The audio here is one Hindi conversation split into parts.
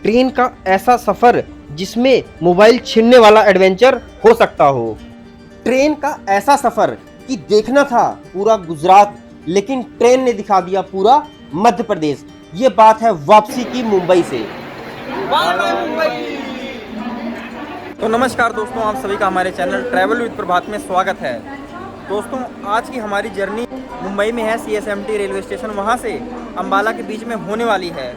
ट्रेन का ऐसा सफर जिसमें मोबाइल छीनने वाला एडवेंचर हो सकता हो। ट्रेन का ऐसा सफर कि देखना था पूरा गुजरात, लेकिन ट्रेन ने दिखा दिया पूरा मध्य प्रदेश। ये बात है वापसी की मुंबई से। Bye bye Mumbai. तो नमस्कार दोस्तों, आप सभी का हमारे चैनल ट्रैवल विद प्रभात में स्वागत है। दोस्तों, आज की हमारी जर्नी मुंबई में है। CSMT रेलवे स्टेशन वहाँ से अंबाला के बीच में होने वाली है।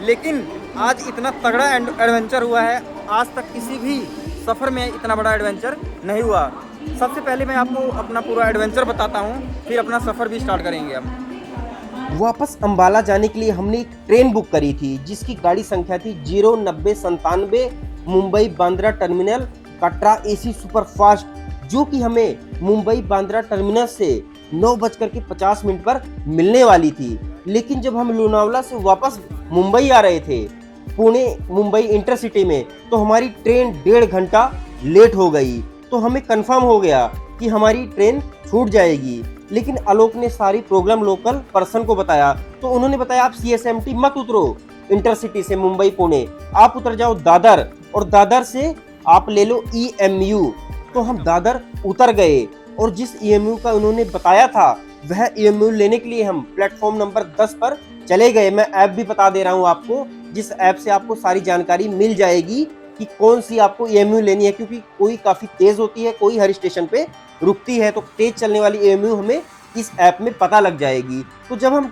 लेकिन आज इतना तगड़ा एडवेंचर हुआ है, आज तक किसी भी सफ़र में इतना बड़ा एडवेंचर नहीं हुआ। सबसे पहले मैं आपको अपना पूरा एडवेंचर बताता हूँ, फिर अपना सफ़र भी स्टार्ट करेंगे हम। वापस अंबाला जाने के लिए हमने एक ट्रेन बुक करी थी जिसकी गाड़ी संख्या थी 09097 Mumbai Bandra terminal Katra AC superfast, जो कि हमें मुंबई बांद्रा टर्मिनल से 9:50 पर मिलने वाली थी। लेकिन जब हम लोनावला से वापस मुंबई आ रहे थे पुणे मुंबई इंटरसिटी में, तो हमारी ट्रेन 1.5 घंटा लेट हो गई। तो हमें कंफर्म हो गया कि हमारी ट्रेन छूट जाएगी। लेकिन आलोक ने सारी प्रॉब्लम लोकल पर्सन को बताया, तो उन्होंने बताया आप CSMT मत उतरो इंटरसिटी से मुंबई पुणे, आप उतर जाओ दादर और दादर से आप ले लो EMU। तो हम दादर उतर गए और जिस EMU का उन्होंने बताया था वह EMU लेने के लिए हम प्लेटफॉर्म नंबर 10 पर चले गए। मैं ऐप भी बता दे रहा हूँ आपको, जिस ऐप से आपको सारी जानकारी मिल जाएगी कि कौन सी आपको EMU लेनी है, क्योंकि कोई काफ़ी तेज़ होती है, कोई हर स्टेशन पे रुकती है। तो तेज़ चलने वाली EMU हमें इस ऐप में पता लग जाएगी। तो जब हम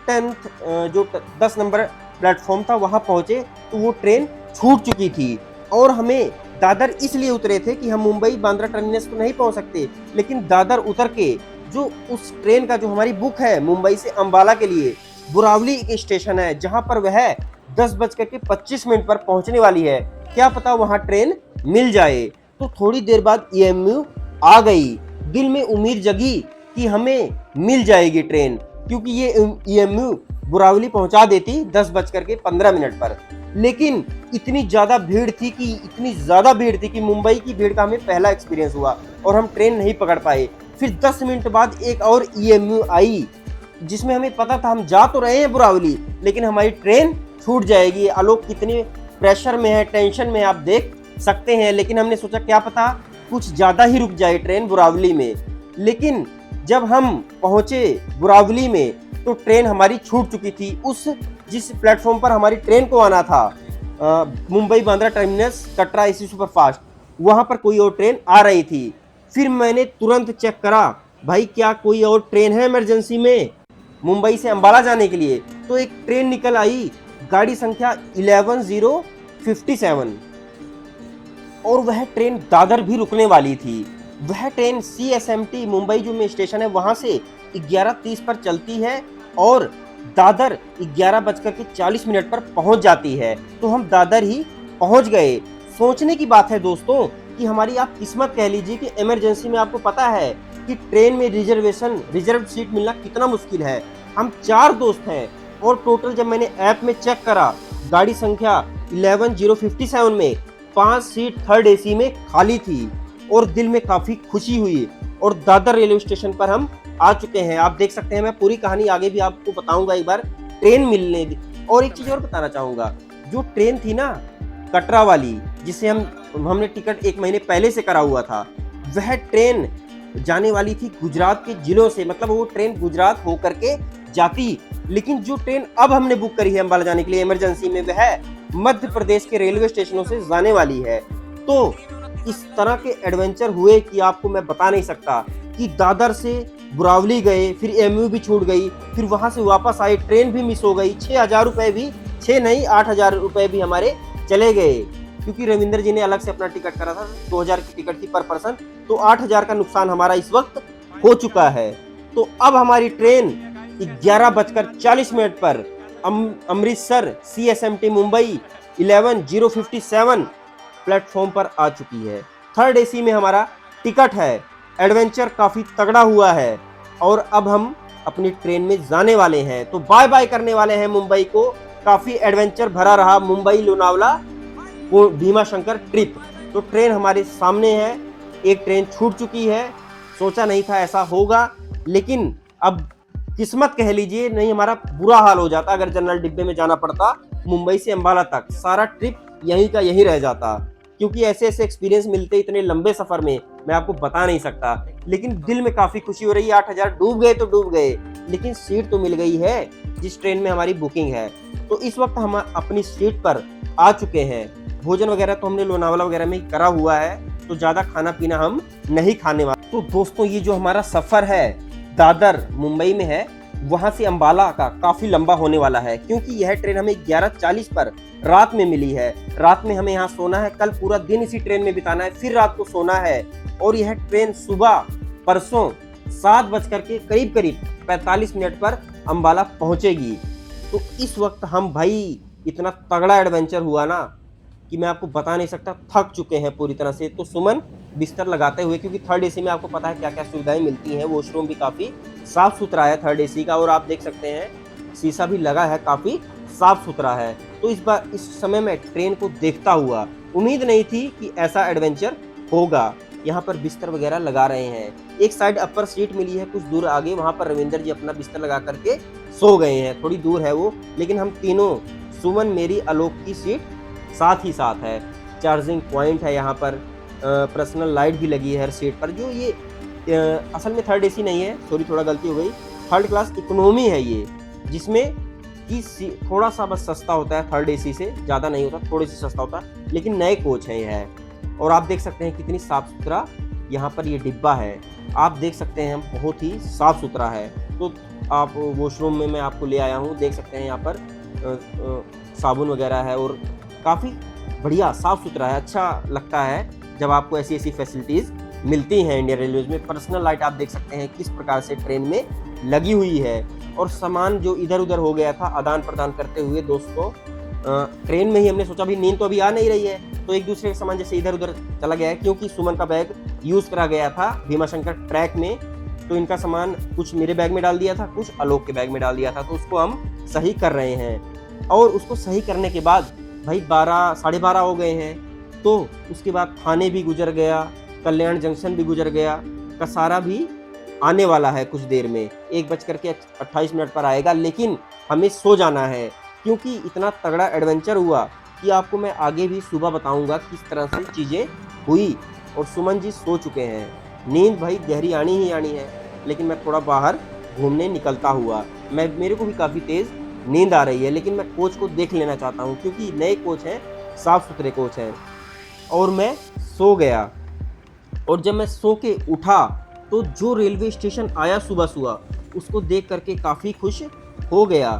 10 नंबर प्लेटफॉर्म था वहाँ पहुँचे तो वो ट्रेन छूट चुकी थी और हमें दादर इसलिए उतरे थे कि हम मुंबई बांद्रा टर्मिनस तो नहीं पहुँच सकते, लेकिन दादर उतर के जो उस ट्रेन का जो हमारी बुक है मुंबई से अंबाला के लिए, बुरावली एक स्टेशन है जहाँ पर वह 10:25 पर पहुँचने वाली है। क्या पता वहाँ ट्रेन मिल जाए। तो थोड़ी देर बाद EMU आ गई। दिल में उम्मीद जगी कि हमें मिल जाएगी ट्रेन, क्योंकि ये EMU बुरावली पहुंचा देती 10:15 पर। लेकिन इतनी ज़्यादा भीड़ थी कि मुंबई की भीड़ का हमें पहला एक्सपीरियंस हुआ और हम ट्रेन नहीं पकड़ पाए। फिर 10 मिनट बाद एक और EMU आई जिसमें हमें पता था हम जा तो रहे हैं बुरावली, लेकिन हमारी ट्रेन छूट जाएगी। आलोक कितने प्रेशर में है, टेंशन में, आप देख सकते हैं। लेकिन हमने सोचा क्या पता कुछ ज़्यादा ही रुक जाए ट्रेन बुरावली में। लेकिन जब हम पहुंचे बुरावली में तो ट्रेन हमारी छूट चुकी थी। जिस प्लेटफॉर्म पर हमारी ट्रेन को आना था Mumbai Bandra terminus Katra AC superfast, वहां पर कोई और ट्रेन आ रही थी। फिर मैंने तुरंत चेक करा, भाई क्या कोई और ट्रेन है इमरजेंसी में मुंबई से अंबाला जाने के लिए। तो एक ट्रेन निकल आई, गाड़ी संख्या 11057 और वह ट्रेन दादर भी रुकने वाली थी। वह ट्रेन CSMT मुंबई जो में स्टेशन है वहां से 11:30 पर चलती है और दादर 11:40 पर पहुंच जाती है। तो हम दादर ही पहुंच गए। सोचने की बात है दोस्तों कि हमारी आप किस्मत कह लीजिए कि इमरजेंसी में आपको पता है कि ट्रेन में रिजर्व सीट मिलना कितना मुश्किल है। हम 4 दोस्त हैं और टोटल जब मैंने ऐप में चेक करा, गाड़ी संख्या 11057 में 5 सीट थर्ड AC में खाली थी और दिल में काफ़ी खुशी हुई। और दादर रेलवे स्टेशन पर हम आ चुके हैं। आप देख सकते हैं, मैं पूरी कहानी आगे भी आपको बताऊंगा एक बार ट्रेन मिलने दी। और एक चीज़ और बताना चाहूँगा, जो ट्रेन थी ना कटरा वाली, जिसे हमने टिकट 1 महीने पहले से करा हुआ था, वह ट्रेन जाने वाली थी गुजरात के जिलों से, मतलब वो ट्रेन गुजरात होकर के जाती। लेकिन जो ट्रेन अब हमने बुक करी है अंबाला जाने के लिए इमरजेंसी में, वह मध्य प्रदेश के रेलवे स्टेशनों से जाने वाली है। तो इस तरह के एडवेंचर हुए कि आपको मैं बता नहीं सकता कि दादर से बुरावली गए, फिर EMU भी छूट गई, फिर वहां से वापस आए, ट्रेन भी मिस हो गई। 6,000 रुपये भी, 6 नहीं 8,000 रुपये भी हमारे चले गए, क्योंकि रविंद्र जी ने अलग से अपना टिकट करा था। 2,000 की टिकट थी पर पर्सन, तो 8,000 का नुकसान हमारा इस वक्त हो चुका है। तो अब हमारी ट्रेन 11:40 पर अमृतसर CSMT मुंबई 11057 प्लेटफॉर्म पर आ चुकी है। थर्ड AC में हमारा टिकट है। एडवेंचर काफ़ी तगड़ा हुआ है और अब हम अपनी ट्रेन में जाने वाले हैं। तो बाय बाय करने वाले हैं मुंबई को। काफ़ी एडवेंचर भरा रहा मुंबई लोनावला भीमा शंकर ट्रिप। तो ट्रेन हमारे सामने है, एक ट्रेन छूट चुकी है। सोचा नहीं था ऐसा होगा, लेकिन अब किस्मत कह लीजिए, नहीं हमारा बुरा हाल हो जाता अगर जनरल डिब्बे में जाना पड़ता मुंबई से अंबाला तक। सारा ट्रिप यहीं का यहीं रह जाता, क्योंकि ऐसे ऐसे एक्सपीरियंस मिलते इतने लंबे सफर में, मैं आपको बता नहीं सकता। लेकिन दिल में काफी खुशी हो रही है। 8,000 डूब गए तो डूब गए, लेकिन सीट तो मिल गई है जिस ट्रेन में हमारी बुकिंग है। तो इस वक्त हम अपनी सीट पर आ चुके हैं। भोजन वगैरह तो हमने लोनावाला वगैरह में ही करा हुआ है, तो ज्यादा खाना पीना हम नहीं खाने वाले। तो दोस्तों, ये जो हमारा सफर है दादर मुंबई में है, वहां से अंबाला का काफी लंबा होने वाला है, क्योंकि यह ट्रेन हमें 11:40 पर रात में मिली है। रात में हमें यहाँ सोना है, कल पूरा दिन इसी ट्रेन में बिताना है, फिर रात को सोना है। और यह ट्रेन सुबह परसों 7 बजकर के करीब 45 मिनट पर अंबाला पहुंचेगी। तो इस वक्त हम भाई इतना तगड़ा एडवेंचर हुआ ना कि मैं आपको बता नहीं सकता, थक चुके हैं पूरी तरह से। तो सुमन बिस्तर लगाते हुए, क्योंकि थर्ड एसी में आपको पता है क्या क्या सुविधाएं मिलती हैं, वॉशरूम भी काफ़ी साफ़ सुथरा है थर्ड एसी का, और आप देख सकते हैं शीशा भी लगा है, काफ़ी साफ़ सुथरा है। तो इस समय मैं ट्रेन को देखता हुआ, उम्मीद नहीं थी कि ऐसा एडवेंचर होगा। यहाँ पर बिस्तर वगैरह लगा रहे हैं। एक साइड अपर सीट मिली है कुछ दूर आगे, वहाँ पर रविंदर जी अपना बिस्तर लगा करके सो गए हैं, थोड़ी दूर है वो। लेकिन हम तीनों, सुमन, मेरी, आलोक की सीट साथ ही साथ है। चार्जिंग पॉइंट है यहाँ पर, पर्सनल लाइट भी लगी है हर सीट पर। जो ये असल में थर्ड एसी नहीं है, सॉरी थोड़ा गलती हो गई, थर्ड क्लास इकोनॉमी है ये, जिसमें कि थोड़ा सा बस सस्ता होता है थर्ड एसी से, ज़्यादा नहीं होता, थोड़ी सी सस्ता होता है। लेकिन नए कोच हैं यह, और आप देख सकते हैं कितनी साफ़ सुथरा यहाँ पर ये डिब्बा है। आप देख सकते हैं बहुत ही साफ़ सुथरा है। तो आप वॉशरूम में मैं आपको ले आया हूँ, देख सकते हैं यहाँ पर साबुन वगैरह है, और काफ़ी बढ़िया साफ़ सुथरा है। अच्छा लगता है जब आपको ऐसी ऐसी फैसिलिटीज़ मिलती हैं इंडियन रेलवेज में। पर्सनल लाइट आप देख सकते हैं किस प्रकार से ट्रेन में लगी हुई है, और सामान जो इधर उधर हो गया था आदान प्रदान करते हुए दोस्तों, ट्रेन में ही हमने सोचा भी नींद तो अभी आ नहीं रही है, तो एक दूसरे का सामान जैसे इधर उधर चला गया है, क्योंकि सुमन का बैग यूज़ करा गया था भीमाशंकर ट्रैक में, तो इनका सामान कुछ मेरे बैग में डाल दिया था, कुछ आलोक के बैग में डाल दिया था। तो उसको हम सही कर रहे हैं, और उसको सही करने के बाद भाई 12 साढ़े 12 हो गए हैं। तो उसके बाद थाने भी गुजर गया, कल्याण जंक्शन भी गुजर गया, कसारा भी आने वाला है कुछ देर में, 1:28 पर आएगा। लेकिन हमें सो जाना है, क्योंकि इतना तगड़ा एडवेंचर हुआ कि आपको मैं आगे भी सुबह बताऊंगा किस तरह से चीज़ें हुई। और सुमन जी सो चुके हैं, नींद भाई गहरी आनी ही आनी है। लेकिन मैं थोड़ा बाहर घूमने निकलता हुआ, मेरे को भी काफ़ी तेज़ नींद आ रही है, लेकिन मैं कोच को देख लेना चाहता हूँ, क्योंकि नए कोच हैं, साफ़ सुथरे कोच हैं। और मैं सो गया, और जब मैं सो के उठा तो जो रेलवे स्टेशन आया सुबह सुबह, उसको देख करके काफ़ी खुश हो गया,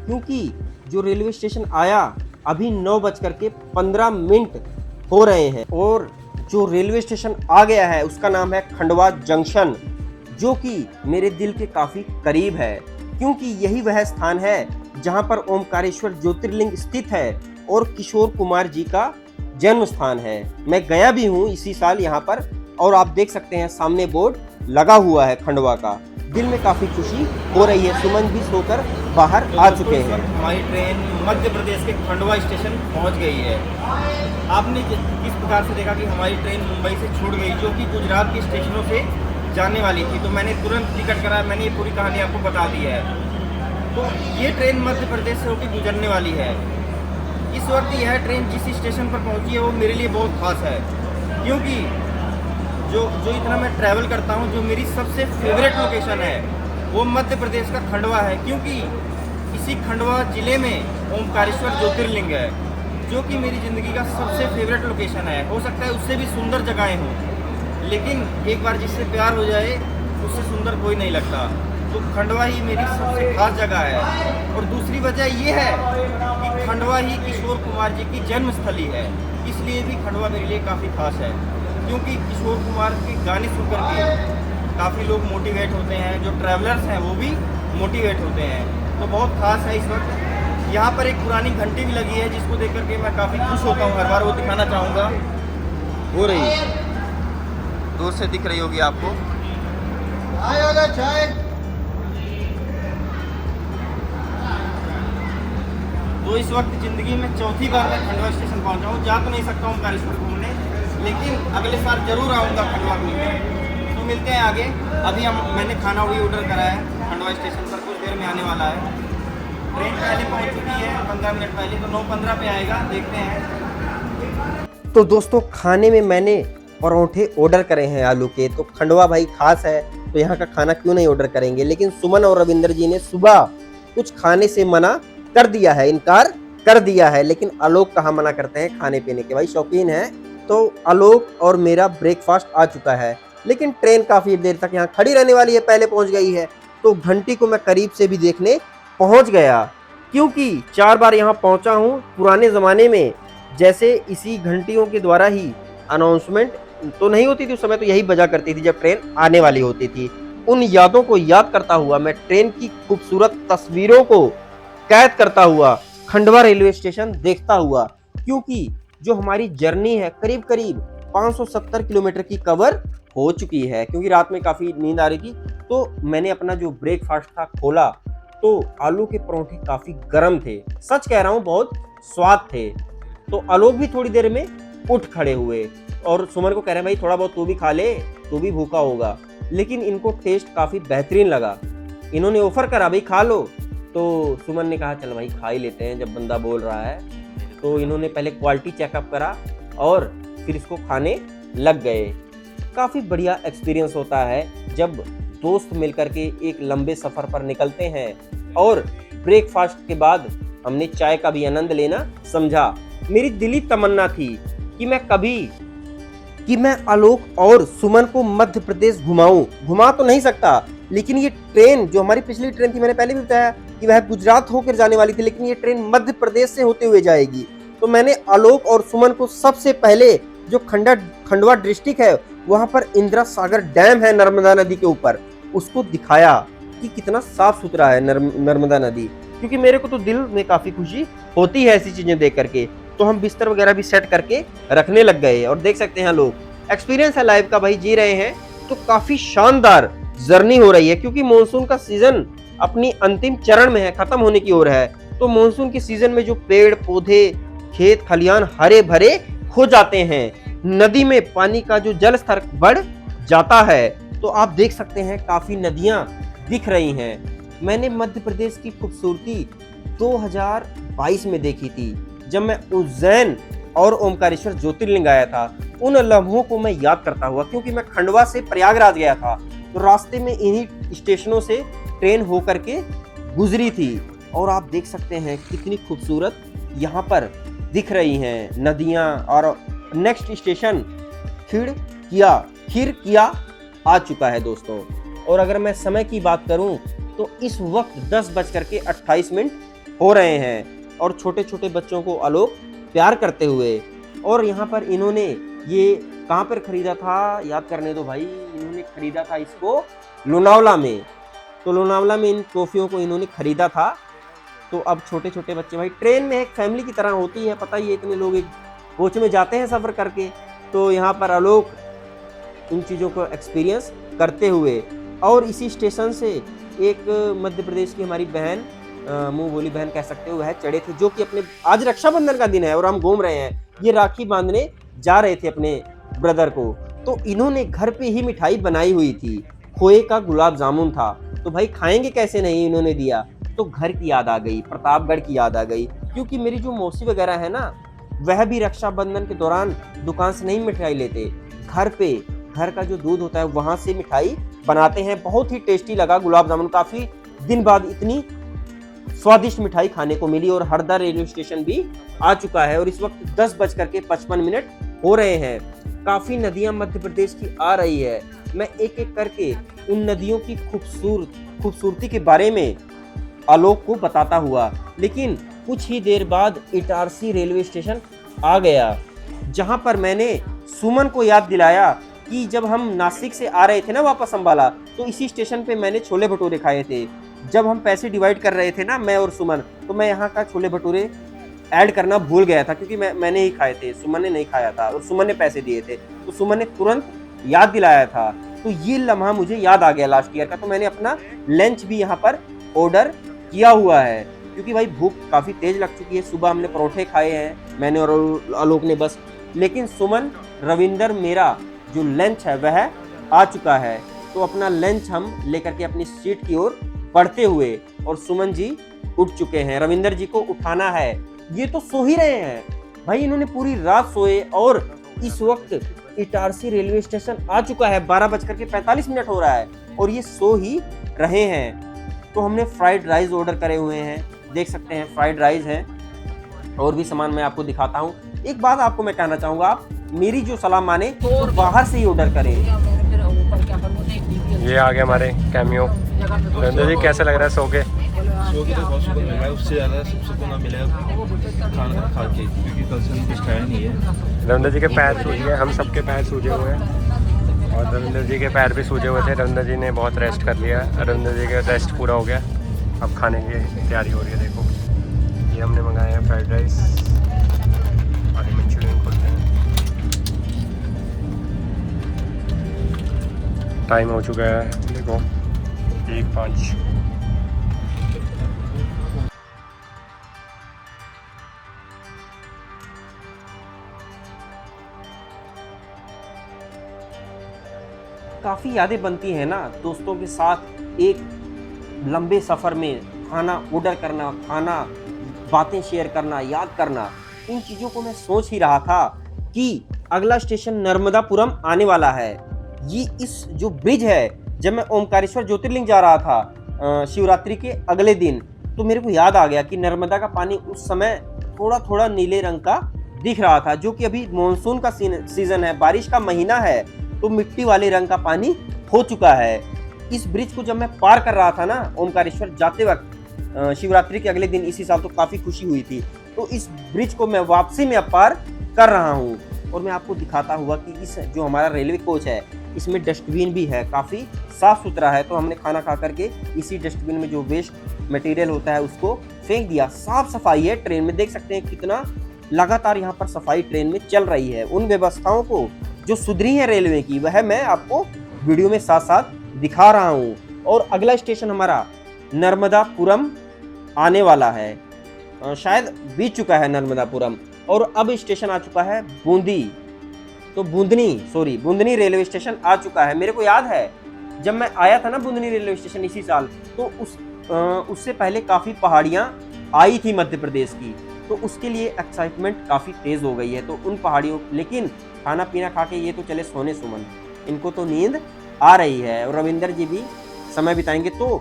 क्योंकि जो रेलवे स्टेशन आया अभी 9:15 हो रहे हैं, और जो रेलवे स्टेशन आ गया है उसका नाम है खंडवा जंक्शन, जो कि मेरे दिल के काफ़ी करीब है, क्योंकि यही वह स्थान है जहां पर ओमकारेश्वर ज्योतिर्लिंग स्थित है और किशोर कुमार जी का जन्म स्थान है। मैं गया भी हूं इसी साल यहां पर, और आप देख सकते हैं सामने बोर्ड लगा हुआ है खंडवा का। दिल में काफ़ी खुशी हो रही है। सुमन भी सोकर बाहर आ चुके हैं। हमारी ट्रेन मध्य प्रदेश के खंडवा स्टेशन पहुंच गई है। आपने किस प्रकार से देखा कि हमारी ट्रेन मुंबई से छूट गई, जो कि गुजरात के स्टेशनों से जाने वाली थी, तो मैंने तुरंत टिकट कराया। मैंने ये पूरी कहानी आपको बता दी है। तो ये ट्रेन मध्य प्रदेश से होकर गुजरने वाली है। इस वक्त यह ट्रेन जिस स्टेशन पर पहुंची है वो मेरे लिए बहुत खास है, क्योंकि जो इतना मैं ट्रैवल करता हूं, जो मेरी सबसे फेवरेट लोकेशन है वो मध्य प्रदेश का खंडवा है, क्योंकि इसी खंडवा ज़िले में ओमकारेश्वर ज्योतिर्लिंग है, जो कि मेरी ज़िंदगी का सबसे फेवरेट लोकेशन है। हो सकता है उससे भी सुंदर जगहें हों, लेकिन एक बार जिससे प्यार हो जाए उससे सुंदर कोई नहीं लगता। तो खंडवा ही मेरी सबसे खास जगह है। और दूसरी वजह ये है कि खंडवा ही किशोर कुमार जी की जन्मस्थली है, इसलिए भी खंडवा मेरे लिए काफ़ी खास है, क्योंकि किशोर कुमार के गाने सुनकर के काफ़ी लोग मोटिवेट होते हैं, जो ट्रैवलर्स हैं वो भी मोटिवेट होते हैं। तो बहुत खास है। इस वक्त यहाँ पर एक पुरानी घंटी भी लगी है, जिसको देख करके मैं काफ़ी खुश होता हूँ, हर बार वो दिखाना चाहूँगा। हो रही है, दूर से दिख रही होगी आपको। तो इस वक्त ज़िंदगी में चौथी बार मैं खंडवा स्टेशन पहुँचा हूँ। जा तो नहीं सकता हूँ ओमकारेश्वर घूमने, लेकिन अगले साल जरूर आऊँगा खंडवा घूमने। तो मिलते हैं आगे। अभी मैंने खाना वही ऑर्डर करा है, खंडवा स्टेशन पर कुछ देर में आने वाला है। ट्रेन पहले पहुँच चुकी है 15 मिनट पहले, तो 9:15 पे आएगा, देखते हैं। तो दोस्तों खाने में मैंने परोठे ऑर्डर करे हैं आलू के। तो खंडवा भाई खास है तो यहाँ का खाना क्यों नहीं ऑर्डर करेंगे। लेकिन सुमन और रविंदर जी ने सुबह कुछ खाने से मना कर दिया है, इनकार कर दिया है। लेकिन आलोक कहाँ मना करते हैं, खाने पीने के भाई शौकीन है। तो आलोक और मेरा ब्रेकफास्ट आ चुका है। लेकिन ट्रेन काफी देर तक यहाँ खड़ी रहने वाली है, पहले पहुंच गई है। तो घंटी को मैं करीब से भी देखने पहुंच गया, क्योंकि 4 बार यहाँ पहुंचा हूँ। पुराने जमाने में जैसे इसी घंटियों के द्वारा ही अनाउंसमेंट तो नहीं होती थी, उस समय तो यही बजा करती थी जब ट्रेन आने वाली होती थी। उन यादों को याद करता हुआ, मैं ट्रेन की खूबसूरत तस्वीरों को कैद करता हुआ खंडवा रेलवे स्टेशन देखता हुआ, क्योंकि जो हमारी जर्नी है करीब करीब 570 किलोमीटर की कवर हो चुकी है। क्योंकि रात में काफ़ी नींद आ रही थी, तो मैंने अपना जो ब्रेकफास्ट था खोला तो आलू के परोठे काफ़ी गर्म थे। सच कह रहा हूँ, बहुत स्वाद थे। तो आलोक भी थोड़ी देर में उठ खड़े हुए और सुमन को कह रहे हैं भाई थोड़ा बहुत तू भी खा ले, तू भी भूखा होगा। लेकिन इनको टेस्ट काफ़ी बेहतरीन लगा। इन्होंने ऑफर करा भाई खा लो, तो सुमन ने कहा चल भाई खा ही लेते हैं जब बंदा बोल रहा है। तो इन्होंने पहले क्वालिटी चेकअप करा और फिर इसको खाने लग गए। काफ़ी बढ़िया एक्सपीरियंस होता है जब दोस्त मिलकर के एक लंबे सफ़र पर निकलते हैं। और ब्रेकफास्ट के बाद हमने चाय का भी आनंद लेना समझा। मेरी दिली तमन्ना थी कि मैं आलोक और सुमन को मध्य प्रदेश घुमाऊं। घुमा तो नहीं सकता, लेकिन ये ट्रेन जो हमारी पिछली ट्रेन थी, मैंने पहले भी बताया कि वह गुजरात होकर जाने वाली थी, लेकिन ये ट्रेन मध्य प्रदेश से होते हुए जाएगी। तो मैंने आलोक और सुमन को सबसे पहले जो खंडवा डिस्ट्रिक्ट है वहां पर इंदिरा सागर डैम है नर्मदा नदी के ऊपर, उसको दिखाया कि कितना साफ सुथरा है नर्मदा नदी। क्योंकि मेरे को तो दिल में काफी खुशी होती है ऐसी चीजें देख करके। तो हम बिस्तर वगैरह भी सेट करके रखने लग गए और देख सकते हैं लोग एक्सपीरियंस है लाइव का भाई, जी रहे हैं। तो काफी शानदार जर्नी हो रही है, क्योंकि मानसून का सीजन अपनी अंतिम चरण में है, खत्म होने की ओर है। तो मानसून के सीजन में जो पेड़ पौधे खेत खलियान हरे भरे हो जाते हैं, नदी में पानी का जो जल स्तर बढ़ जाता है। तो आप देख सकते हैं काफी नदियां दिख रही हैं। मैंने मध्य प्रदेश की खूबसूरती 2022 में देखी थी, जब मैं उज्जैन और ओमकारेश्वर ज्योतिर्लिंग आया था। उन लम्हों को मैं याद करता हुआ, क्योंकि मैं खंडवा से प्रयागराज गया था, तो रास्ते में इन्हीं स्टेशनों से ट्रेन होकर के गुजरी थी। और आप देख सकते हैं कितनी खूबसूरत यहाँ पर दिख रही हैं नदियाँ। और नेक्स्ट स्टेशन खिड़किया आ चुका है दोस्तों। और अगर मैं समय की बात करूं तो इस वक्त 10:28 हो रहे हैं। और छोटे छोटे बच्चों को आलोक प्यार करते हुए, और यहाँ पर इन्होंने ये कहाँ पर खरीदा था, याद करने दो भाई, इन्होंने खरीदा था इसको लोनावला में। तो लोनावला में इन ट्रॉफियों को इन्होंने खरीदा था। तो अब छोटे छोटे बच्चे भाई, ट्रेन में एक फैमिली की तरह होती है, पता ही है, इतने लोग एक कोच में जाते हैं सफ़र करके। तो यहाँ पर आलोक इन चीज़ों को एक्सपीरियंस करते हुए, और इसी स्टेशन से एक मध्य प्रदेश की हमारी बहन, मुंह बोली बहन कह सकते हो, वह चढ़े थे, जो कि अपने आज रक्षाबंधन का दिन है और हम घूम रहे हैं, ये राखी बांधने जा रहे थे अपने ब्रदर को। तो इन्होंने घर पे ही मिठाई बनाई हुई थी, खोए का गुलाब जामुन था। तो भाई खाएंगे कैसे, नहीं इन्होंने दिया तो घर की याद आ गई, प्रतापगढ़ की याद आ गई। क्योंकि मेरी जो मौसी वगैरह है ना, वह भी रक्षाबंधन के दौरान दुकान से नहीं मिठाई लेते, घर पे घर का जो दूध होता है वहां से मिठाई बनाते हैं। बहुत ही टेस्टी लगा गुलाब जामुन, काफी दिन बाद इतनी स्वादिष्ट मिठाई खाने को मिली। और हरदा रेलवे स्टेशन भी आ चुका है और इस वक्त 10:55 हो रहे हैं। काफी नदियां मध्य प्रदेश की आ रही है। मैं एक एक करके उन नदियों की खूबसूरती के बारे में आलोक को बताता हुआ, लेकिन कुछ ही देर बाद इटारसी रेलवे स्टेशन आ गया, जहां पर मैंने सुमन को याद दिलाया कि जब हम नासिक से आ रहे थे ना वापस अंबाला, तो इसी स्टेशन पे मैंने छोले भटूरे खाए थे। जब हम पैसे डिवाइड कर रहे थे ना, मैं और सुमन, तो मैं यहाँ का छोले भटूरे ऐड करना भूल गया था, क्योंकि मैंने ही खाए थे, सुमन ने नहीं खाया था, और सुमन ने पैसे दिए थे, तो सुमन ने तुरंत याद दिलाया था। तो ये लम्हा मुझे याद आ गया लास्ट ईयर का। तो मैंने अपना लंच भी यहाँ पर ऑर्डर किया हुआ है, क्योंकि भाई भूख काफ़ी तेज लग चुकी है। सुबह हमने परोठे खाए हैं, मैंने और आलोक ने बस, लेकिन सुमन, रविंदर, मेरा जो लंच है वह आ चुका है। तो अपना लंच हम लेकर के अपनी सीट की ओर बढ़ते हुए, और सुमन जी उठ चुके हैं, रविंदर जी को उठाना है। ये तो सो ही रहे हैं, भाई इन्होंने पूरी रात सोए और इस वक्त इटारसी रेलवे स्टेशन आ चुका है, 12:45 हो रहा है और ये सो ही रहे हैं। तो हमने फ्राइड राइस ऑर्डर करे हुए हैं, देख सकते हैं फ्राइड राइस है और भी सामान मैं आपको दिखाता हूँ। एक बात आपको मैं कहना चाहूँगा, आप मेरी जो सलाह माने तो बाहर से ही ऑर्डर करें। ये आ गए हमारे कैमियो। रविंद्र जी कैसे लग रहा है सो के? सो के तो बहुत सुकून मिल रहा है, उससे ज़्यादा सुकून ना मिलेगा खाना खा के, क्योंकि कल से कुछ खाया नहीं है। रविंद्र जी के पैर सूज गए, हम सबके पैर सूजे हुए हैं और रविंद्र जी के पैर भी सूजे हुए थे। रविंद्र जी ने बहुत रेस्ट कर लिया, रविंद्र जी का रेस्ट पूरा हो गया, अब खाने की तैयारी हो रही है। देखो ये हमने मंगाए हैं फ्राइड राइस, आलू मंचूरियन खोलते हैं। टाइम हो चुका है, देखो 1:05। काफ़ी यादें बनती हैं ना दोस्तों के साथ, एक लंबे सफ़र में खाना ऑर्डर करना, खाना, बातें शेयर करना, याद करना। इन चीज़ों को मैं सोच ही रहा था कि अगला स्टेशन नर्मदापुरम आने वाला है। ये इस जो ब्रिज है, जब मैं ओमकारेश्वर ज्योतिर्लिंग जा रहा था शिवरात्रि के अगले दिन, तो मेरे को याद आ गया कि नर्मदा का पानी उस समय थोड़ा थोड़ा नीले रंग का दिख रहा था, जो कि अभी मानसून का सीजन है, बारिश का महीना है, तो मिट्टी वाले रंग का पानी हो चुका है। इस ब्रिज को जब मैं पार कर रहा था ना ओमकारेश्वर जाते वक्त शिवरात्रि के अगले दिन इसी साल, तो काफ़ी खुशी हुई थी। तो इस ब्रिज को मैं वापसी में अब पार कर रहा हूँ और मैं आपको दिखाता हुआ कि इस जो हमारा रेलवे कोच है इसमें डस्टबिन भी है, काफ़ी साफ़ सुथरा है। तो हमने खाना खा करके इसी डस्टबिन में जो वेस्ट मटेरियल होता है उसको फेंक दिया। साफ सफाई है ट्रेन में, देख सकते हैं कितना लगातार यहाँ पर सफाई ट्रेन में चल रही है। उन व्यवस्थाओं को जो सुधरी है रेलवे की, वह मैं आपको वीडियो में साथ साथ दिखा रहा हूँ। और अगला स्टेशन हमारा नर्मदापुरम आने वाला है, शायद बीत चुका है नर्मदापुरम, और अब स्टेशन आ चुका है बूंदी, तो बूंदनी रेलवे स्टेशन आ चुका है। मेरे को याद है जब मैं आया था ना बूंदनी रेलवे स्टेशन इसी साल, तो उससे पहले काफ़ी पहाड़ियाँ आई थी मध्य प्रदेश की, तो उसके लिए एक्साइटमेंट काफ़ी तेज़ हो गई है। तो उन पहाड़ियों, लेकिन खाना पीना खा के ये तो चले सोने सुमन, इनको तो नींद आ रही है और रविंदर जी भी समय बिताएंगे। तो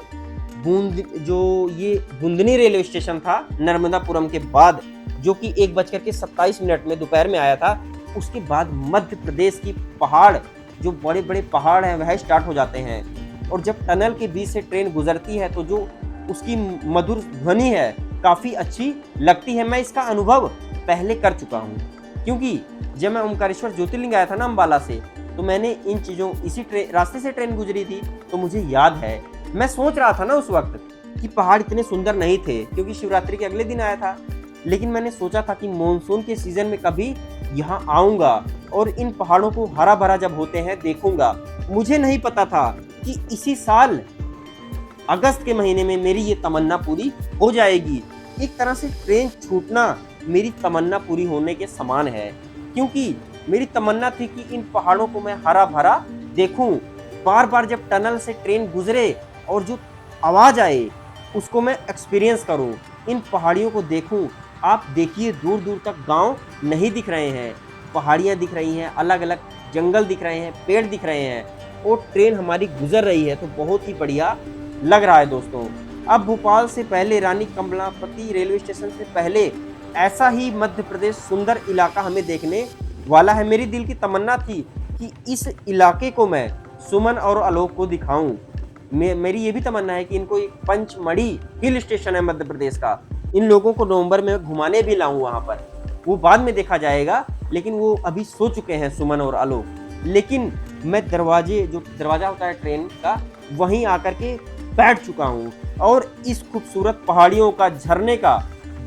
ये बूंदनी रेलवे स्टेशन था नर्मदापुरम के बाद, जो कि 1:27 में दोपहर में आया था। उसके बाद मध्य प्रदेश की पहाड़, जो बड़े बड़े पहाड़ हैं, वह स्टार्ट हो जाते हैं और जब टनल के बीच से ट्रेन गुजरती है तो जो उसकी मधुर ध्वनि है काफ़ी अच्छी लगती है। मैं इसका अनुभव पहले कर चुका हूँ, क्योंकि जब मैं ओमकारेश्वर ज्योतिर्लिंग आया था ना अम्बाला से, तो मैंने इन चीज़ों इसी रास्ते से ट्रेन गुजरी थी, तो मुझे याद है। मैं सोच रहा था ना उस वक्त कि पहाड़ इतने सुंदर नहीं थे, क्योंकि शिवरात्रि के अगले दिन आया था, लेकिन मैंने सोचा था कि मॉनसून के सीज़न में कभी यहाँ आऊँगा और इन पहाड़ों को हरा भरा जब होते हैं देखूँगा। मुझे नहीं पता था कि इसी साल अगस्त के महीने में मेरी ये तमन्ना पूरी हो जाएगी। एक तरह से ट्रेन छूटना मेरी तमन्ना पूरी होने के समान है, क्योंकि मेरी तमन्ना थी कि इन पहाड़ों को मैं हरा भरा देखूं, बार बार जब टनल से ट्रेन गुजरे और जो आवाज़ आए उसको मैं एक्सपीरियंस करूं, इन पहाड़ियों को देखूं। आप देखिए दूर दूर तक गांव नहीं दिख रहे हैं, पहाड़ियां दिख रही हैं, अलग अलग जंगल दिख रहे हैं, पेड़ दिख रहे हैं और ट्रेन हमारी गुजर रही है, तो बहुत ही बढ़िया लग रहा है दोस्तों। अब भोपाल से पहले, रानी कमलापति रेलवे स्टेशन से पहले ऐसा ही मध्य प्रदेश सुंदर इलाका हमें देखने वाला है। मेरी दिल की तमन्ना थी कि इस इलाके को मैं सुमन और आलोक को दिखाऊं। मेरी ये भी तमन्ना है कि इनको एक पंचमढ़ी हिल स्टेशन है मध्य प्रदेश का, इन लोगों को नवंबर में घुमाने भी लाऊं वहाँ पर, वो बाद में देखा जाएगा, लेकिन वो अभी सो चुके हैं सुमन और आलोक। लेकिन मैं दरवाज़ा होता है ट्रेन का, वहीं आकर के बैठ चुका हूँ और इस खूबसूरत पहाड़ियों का, झरने का,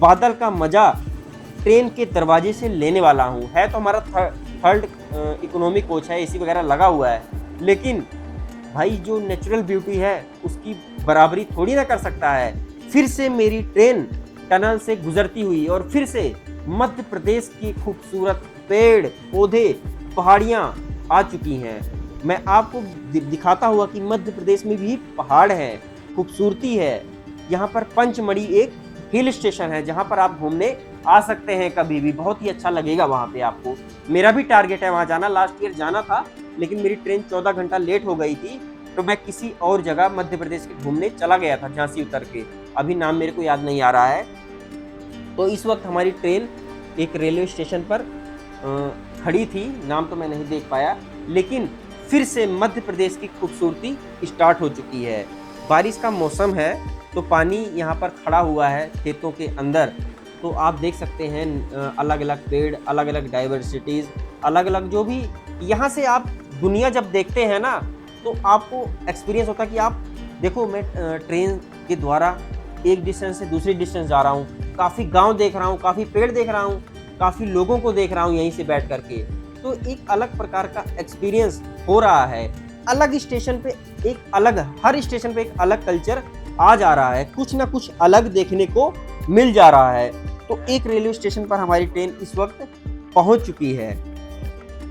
बादल का मज़ा ट्रेन के दरवाजे से लेने वाला हूँ। है तो हमारा थर्ड इकोनॉमी कोच है, एसी वगैरह लगा हुआ है, लेकिन भाई जो नेचुरल ब्यूटी है उसकी बराबरी थोड़ी ना कर सकता है। फिर से मेरी ट्रेन टनल से गुजरती हुई और फिर से मध्य प्रदेश की खूबसूरत पेड़ पौधे पहाड़ियाँ आ चुकी हैं। मैं आपको दिखाता हुआ कि मध्य प्रदेश में भी पहाड़ है, खूबसूरती है। यहाँ पर पंचमढ़ी एक हिल स्टेशन है जहाँ पर आप घूमने आ सकते हैं कभी भी, बहुत ही अच्छा लगेगा वहाँ पे आपको। मेरा भी टारगेट है वहाँ जाना, लास्ट ईयर जाना था लेकिन मेरी ट्रेन 14 घंटा लेट हो गई थी, तो मैं किसी और जगह मध्य प्रदेश के घूमने चला गया था, झांसी उतर के, अभी नाम मेरे को याद नहीं आ रहा है। तो इस वक्त हमारी ट्रेन एक रेलवे स्टेशन पर खड़ी थी, नाम तो मैं नहीं देख पाया, लेकिन फिर से मध्य प्रदेश की खूबसूरती स्टार्ट हो चुकी है। बारिश का मौसम है तो पानी यहाँ पर खड़ा हुआ है खेतों के अंदर, तो आप देख सकते हैं अलग अलग पेड़, अलग अलग डाइवर्सिटीज़, अलग अलग जो भी यहाँ से आप दुनिया जब देखते हैं ना तो आपको एक्सपीरियंस होता है कि आप देखो, मैं ट्रेन के द्वारा एक डिस्टेंस से दूसरी डिस्टेंस जा रहा हूँ, काफ़ी गांव देख रहा हूँ, काफ़ी पेड़ देख रहा हूँ, काफ़ी लोगों को देख रहा हूँ यहीं से बैठ करके, तो एक अलग प्रकार का एक्सपीरियंस हो रहा है। अलग स्टेशन पे एक अलग, हर स्टेशन पे एक अलग कल्चर आ जा रहा है, कुछ ना कुछ अलग देखने को मिल जा रहा है। तो एक रेलवे स्टेशन पर हमारी ट्रेन इस वक्त पहुंच चुकी है,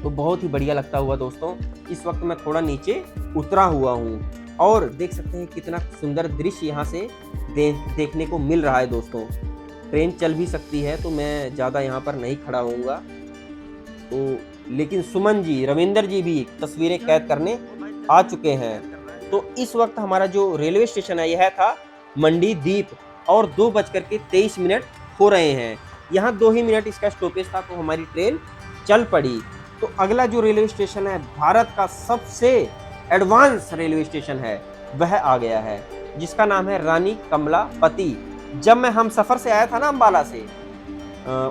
तो बहुत ही बढ़िया लगता हुआ दोस्तों। इस वक्त मैं थोड़ा नीचे उतरा हुआ हूँ और देख सकते हैं कितना सुंदर दृश्य यहाँ से देखने को मिल रहा है दोस्तों। ट्रेन चल भी सकती है तो मैं ज़्यादा यहाँ पर नहीं खड़ा होऊंगा, तो लेकिन सुमन जी, रविंदर जी भी तस्वीरें कैद करने आ चुके हैं। तो इस वक्त हमारा जो रेलवे स्टेशन है यह था मंडी दीप और 2:23 हो रहे हैं। यहाँ 2 ही मिनट इसका स्टॉपेज था तो हमारी ट्रेन चल पड़ी। तो अगला जो रेलवे स्टेशन है, भारत का सबसे एडवांस रेलवे स्टेशन है, वह आ गया है, जिसका नाम है रानी कमलापति। जब मैं हम सफ़र से आया था ना अम्बाला से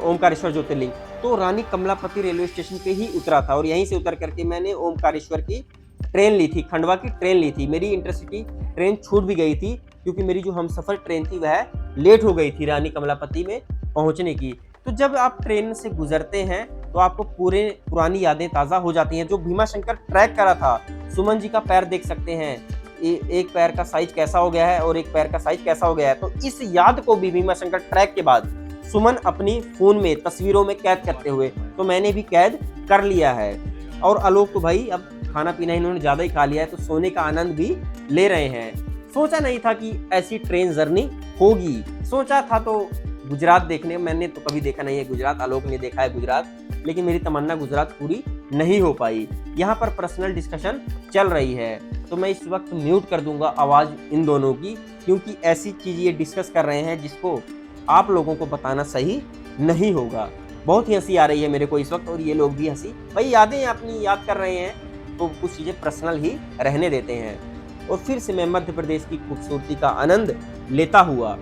ओमकारेश्वर ज्योतिर्लिंग, तो रानी कमलापति रेलवे स्टेशन पे ही उतरा था और यहीं से उतर करके मैंने ओमकारेश्वर की ट्रेन ली थी, खंडवा की ट्रेन ली थी। मेरी इंटरसिटी ट्रेन छूट भी गई थी क्योंकि मेरी जो हमसफ़र ट्रेन थी वह लेट हो गई थी रानी कमलापति में पहुंचने की। तो जब आप ट्रेन से गुजरते हैं तो आपको पुरानी यादें ताज़ा हो जाती हैं। जो भीमाशंकर ट्रैक करा था, सुमन जी का पैर देख सकते हैं, एक पैर का साइज कैसा हो गया है और एक पैर का साइज कैसा हो गया है। तो इस याद को भी भीमाशंकर ट्रैक के बाद सुमन अपनी फ़ोन में तस्वीरों में कैद करते हुए, तो मैंने भी कैद कर लिया है। और आलोक तो भाई अब खाना पीना इन्होंने ज़्यादा ही खा लिया है तो सोने का आनंद भी ले रहे हैं। सोचा नहीं था कि ऐसी ट्रेन जर्नी होगी, सोचा था तो गुजरात देखने, मैंने तो कभी देखा नहीं है गुजरात, आलोक ने देखा है गुजरात, लेकिन मेरी तमन्ना गुजरात पूरी नहीं हो पाई। यहाँ पर पर्सनल डिस्कशन चल रही है तो मैं इस वक्त म्यूट कर दूंगा आवाज़ इन दोनों की, क्योंकि ऐसी चीज़ ये डिस्कस कर रहे हैं जिसको आप लोगों को बताना सही नहीं होगा। बहुत ही हंसी आ रही है मेरे को इस वक्त और ये लोग भी हंसी, भाई यादें अपनी याद कर रहे हैं तो कुछ चीज़ें पर्सनल ही रहने देते हैं। और फिर से मैं मध्य प्रदेश की खूबसूरती का आनंद लेता हुआ,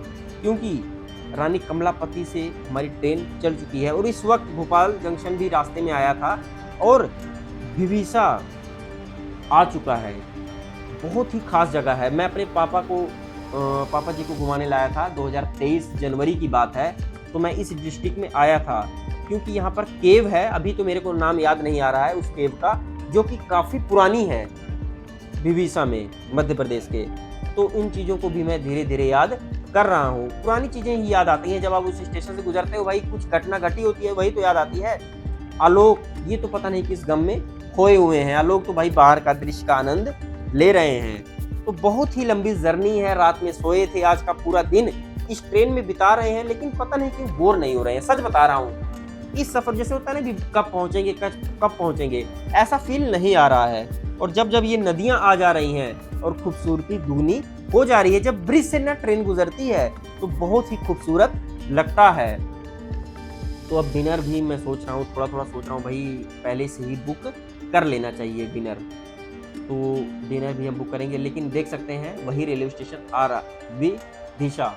क्योंकि रानी कमलापति से हमारी ट्रेन चल चुकी है और इस वक्त भोपाल जंक्शन भी रास्ते में आया था और विदिशा आ चुका है। बहुत ही खास जगह है। मैं अपने पापा जी को घुमाने लाया था, 2023 जनवरी की बात है, तो मैं इस डिस्ट्रिक्ट में आया था क्योंकि यहाँ पर केव है, अभी तो मेरे को नाम याद नहीं आ रहा है उस केव का, जो कि काफ़ी पुरानी है विदिशा में मध्य प्रदेश के। तो इन चीज़ों को भी मैं धीरे धीरे याद कर रहा हूँ। पुरानी चीज़ें ही याद आती हैं जब आप उस स्टेशन से गुजरते हो, भाई कुछ घटना घटी होती है वही तो याद आती है। आलोक ये तो पता नहीं किस गम में खोए हुए हैं, आलोक तो भाई बाहर का दृश्य का आनंद ले रहे हैं। तो बहुत ही लंबी जर्नी है, रात में सोए थे, आज का पूरा दिन इस ट्रेन में बिता रहे हैं, लेकिन पता नहीं क्यों बोर नहीं हो रहे हैं। सच बता रहा हूँ, इस सफ़र जैसे होता है ना कि कब पहुँचेंगे ऐसा फील नहीं आ रहा है। और जब जब ये नदियाँ आ जा रही हैं और खूबसूरती दुगनी हो जा रही है, जब ब्रिज से ना ट्रेन गुजरती है तो बहुत ही खूबसूरत लगता है। तो अब डिनर भी मैं सोच रहा हूँ, थोड़ा सोच रहा हूँ भाई पहले से ही बुक कर लेना चाहिए डिनर, तो डिनर भी हम बुक करेंगे। लेकिन देख सकते हैं वही रेलवे स्टेशन आ रहा विदिशा,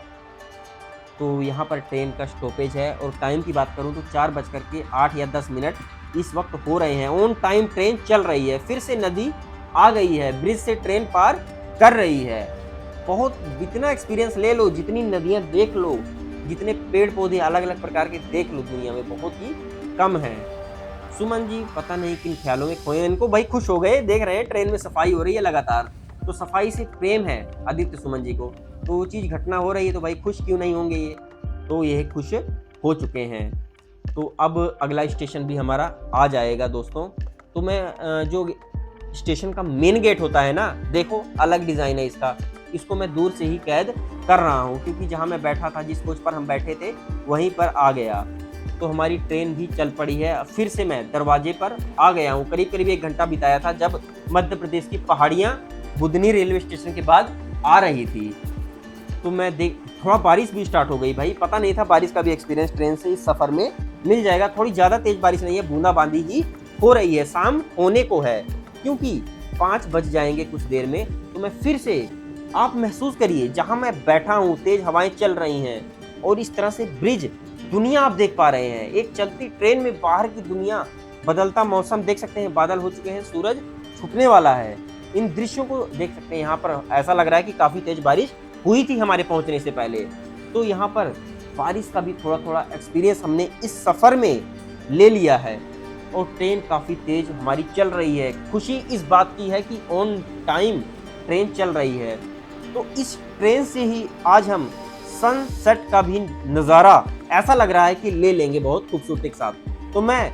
तो यहाँ पर ट्रेन का स्टॉपेज है। और टाइम की बात करूँ तो 4:08 या 10 इस वक्त हो रहे हैं। ऑन टाइम ट्रेन चल रही है, फिर से नदी आ गई है, ब्रिज से ट्रेन पार कर रही है। बहुत जितना एक्सपीरियंस ले लो, जितनी नदियाँ देख लो, जितने पेड़ पौधे अलग अलग प्रकार के देख लो, दुनिया में बहुत ही कम है। सुमन जी पता नहीं किन ख्यालों में खोए, इनको भाई खुश हो गए, देख रहे हैं ट्रेन में सफाई हो रही है लगातार, तो सफाई से प्रेम है आदित्य सुमन जी को, तो वो चीज़ घटना हो रही है तो भाई खुश क्यों नहीं होंगे ये, तो ये खुश हो चुके हैं। तो अब अगला स्टेशन भी हमारा आ जाएगा दोस्तों। तो मैं जो स्टेशन का मेन गेट होता है ना, देखो अलग डिज़ाइन है इसका, इसको मैं दूर से ही कैद कर रहा हूँ, क्योंकि जहाँ मैं बैठा था, जिस कोच पर हम बैठे थे, वहीं पर आ गया। तो हमारी ट्रेन भी चल पड़ी है। फिर से मैं दरवाजे पर आ गया हूँ। करीब करीब 1 घंटा बिताया था, जब मध्य प्रदेश की पहाड़ियाँ बुधनी रेलवे स्टेशन के बाद आ रही थी। तो मैं थोड़ा बारिश भी स्टार्ट हो गई भाई, पता नहीं था बारिश का भी एक्सपीरियंस ट्रेन से इस सफ़र में मिल जाएगा। थोड़ी ज़्यादा तेज़ बारिश नहीं है, बूंदाबांदी ही हो रही है। शाम होने को है, क्योंकि 5 बज जाएंगे कुछ देर में। तो मैं फिर से, आप महसूस करिए, जहाँ मैं बैठा हूँ तेज़ हवाएं चल रही हैं और इस तरह से ब्रिज दुनिया आप देख पा रहे हैं। एक चलती ट्रेन में बाहर की दुनिया, बदलता मौसम देख सकते हैं, बादल हो चुके हैं, सूरज छुपने वाला है। इन दृश्यों को देख सकते हैं। यहाँ पर ऐसा लग रहा है कि काफ़ी तेज़ बारिश हुई थी हमारे पहुँचने से पहले। तो यहाँ पर बारिश का भी थोड़ा थोड़ा एक्सपीरियंस हमने इस सफ़र में ले लिया है। और ट्रेन काफ़ी तेज़ हमारी चल रही है। खुशी इस बात की है कि ऑन टाइम ट्रेन चल रही है। तो इस ट्रेन से ही आज हम सनसेट का भी नज़ारा ऐसा लग रहा है कि ले लेंगे बहुत खूबसूरती के साथ। तो मैं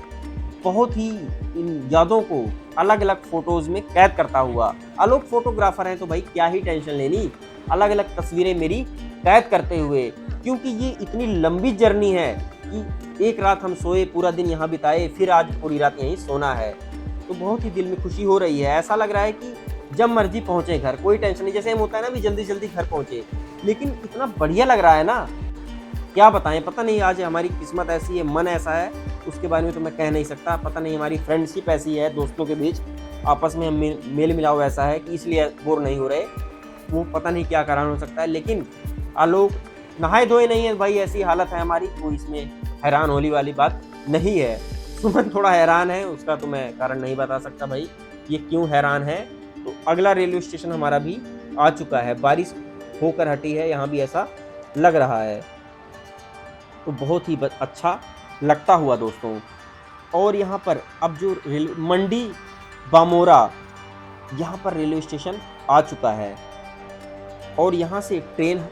बहुत ही इन यादों को अलग अलग फ़ोटोज़ में कैद करता हुआ, आलोक फोटोग्राफर हैं तो भाई क्या ही टेंशन लेनी, अलग अलग तस्वीरें मेरी कैद करते हुए, क्योंकि ये इतनी लंबी जर्नी है कि एक रात हम सोए, पूरा दिन यहाँ बिताए, फिर आज पूरी रात यहीं सोना है। तो बहुत ही दिल में खुशी हो रही है। ऐसा लग रहा है कि जब मर्जी पहुँचे घर, कोई टेंशन नहीं। जैसे हम होता है ना भी जल्दी जल्दी घर पहुँचे, लेकिन इतना बढ़िया लग रहा है ना, क्या बताएं। पता नहीं आज हमारी किस्मत ऐसी है, मन ऐसा है, उसके बारे में तो मैं कह नहीं सकता। पता नहीं हमारी फ्रेंडशिप ऐसी है, दोस्तों के बीच आपस में मेल मिलाव ऐसा है कि इसलिए बोर नहीं हो रहे। वो पता नहीं क्या कारण हो सकता है, लेकिन आलोक नहाए धोए नहीं है भाई, ऐसी हालत है हमारी। कोई इसमें हैरान होने वाली बात नहीं है। सुमन थोड़ा हैरान है, उसका तो मैं कारण नहीं बता सकता भाई ये क्यों हैरान है। तो अगला रेलवे स्टेशन हमारा भी आ चुका है, बारिश होकर हटी है, यहाँ भी ऐसा लग रहा है। तो बहुत ही अच्छा लगता हुआ दोस्तों। और यहाँ पर अब जो मंडी बामोरा, यहाँ पर रेलवे स्टेशन आ चुका है और यहाँ से ट्रेन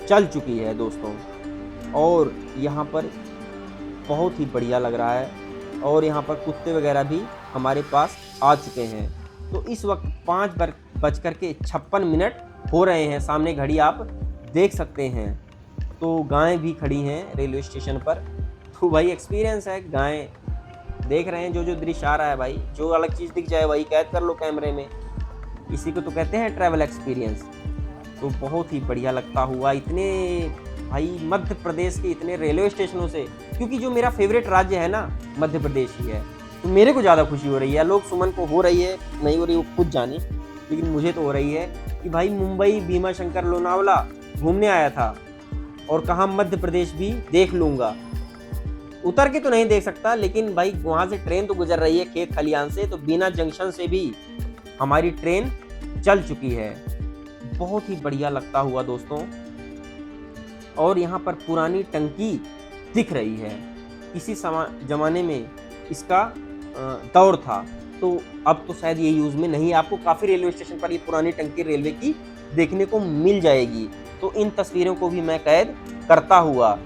चल चुकी है दोस्तों। और यहाँ पर बहुत ही बढ़िया लग रहा है। और यहाँ पर कुत्ते वगैरह भी हमारे पास आ चुके हैं। तो इस वक्त 5:56 हो रहे हैं। सामने घड़ी आप देख सकते हैं। तो गायें भी खड़ी हैं रेलवे स्टेशन पर। तो भाई एक्सपीरियंस है, गायें देख रहे हैं। जो दृश्य आ रहा है भाई, जो अलग चीज़ दिख जाए वही कैद कर लो कैमरे में। इसी को तो कहते हैं ट्रैवल एक्सपीरियंस। तो बहुत ही बढ़िया लगता हुआ, इतने भाई मध्य प्रदेश के इतने रेलवे स्टेशनों से, क्योंकि जो मेरा फेवरेट राज्य है ना मध्य प्रदेश ही है, तो मेरे को ज़्यादा खुशी हो रही है। लोग सुमन को हो रही है, नहीं हो रही वो खुद जाने, लेकिन मुझे तो हो रही है कि भाई मुंबई, भीमा शंकर, लोनावला घूमने आया था और कहाँ मध्य प्रदेश भी देख लूँगा। उतर के तो नहीं देख सकता, लेकिन भाई वहाँ से ट्रेन तो गुजर रही है खेत खलियान से, तो बीना जंक्शन से भी हमारी ट्रेन चल चुकी है। बहुत ही बढ़िया लगता हुआ दोस्तों। और यहाँ पर पुरानी टंकी दिख रही है, इसी ज़माने में इसका दौर था, तो अब तो शायद ये यूज़ में नहीं है। आपको काफ़ी रेलवे स्टेशन पर ये पुरानी टंकी रेलवे की देखने को मिल जाएगी। तो इन तस्वीरों को भी मैं कैद करता हुआ,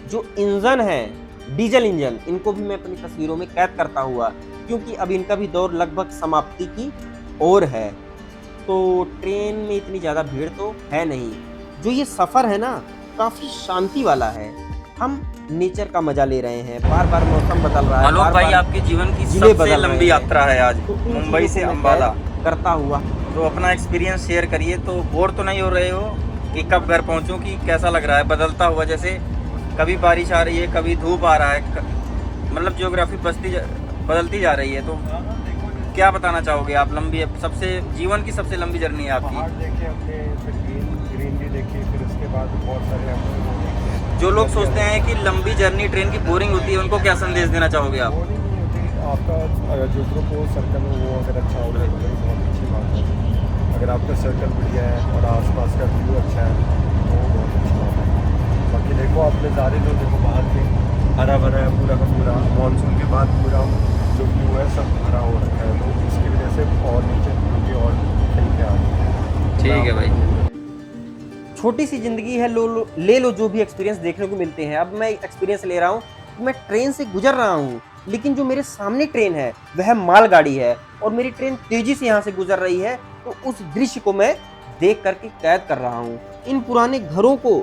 जो इंजन है डीजल इंजन, इनको भी मैं अपनी तस्वीरों में कैद करता हुआ, क्योंकि अब इनका भी दौर लगभग समाप्ति की ओर है। तो ट्रेन में इतनी ज़्यादा भीड़ तो है नहीं। जो ये सफ़र है ना, काफ़ी शांति वाला है। हम नेचर का मजा ले रहे हैं, बार बार मौसम बदल रहा है। आलोक भाई, आपके जीवन की सबसे लंबी यात्रा है आज, तो मुंबई से अम्बाला करता हुआ। तो अपना एक्सपीरियंस शेयर करिए। तो बोर तो नहीं हो रहे हो कि कब घर पहुंचूं, कि कैसा लग रहा है बदलता हुआ, जैसे कभी बारिश आ रही है, कभी धूप आ रहा है, मतलब ज्योग्राफी बदलती जा रही है। तो क्या बताना चाहोगे आप? लंबी सबसे जीवन की सबसे लंबी जर्नी है आपकी। देखिए हमने ग्रीनरी देखी, फिर उसके बाद बहुत सारे हमने जो लोग सोचते हैं कि लंबी जर्नी ट्रेन की बोरिंग होती है, उनको क्या संदेश देना चाहोगे आप? आपका अगर जो ग्रुप हो, सर्कल हो, वो अगर अच्छा होगा तो बहुत अच्छी बात है। अगर आपका सर्कल बढ़िया है और आसपास का व्यू अच्छा है तो बहुत अच्छी बात है। बाकी देखो आप नज़ारे तो देखो, बाहर के हरा भरा है पूरा का पूरा, मानसून के बाद पूरा जो व्यू है सब हरा हो रखा है, तो इसकी वजह से और नीचे मुझे और कहीं पे आ रही है। ठीक है भाई। छोटी सी ज़िंदगी है, ले लो जो भी एक्सपीरियंस देखने को मिलते हैं। अब मैं एक्सपीरियंस ले रहा हूँ, मैं ट्रेन से गुजर रहा हूँ, लेकिन जो मेरे सामने ट्रेन है वह मालगाड़ी है और मेरी ट्रेन तेज़ी से यहाँ से गुजर रही है। तो उस दृश्य को मैं देख करके कैद कर रहा हूँ। इन पुराने घरों को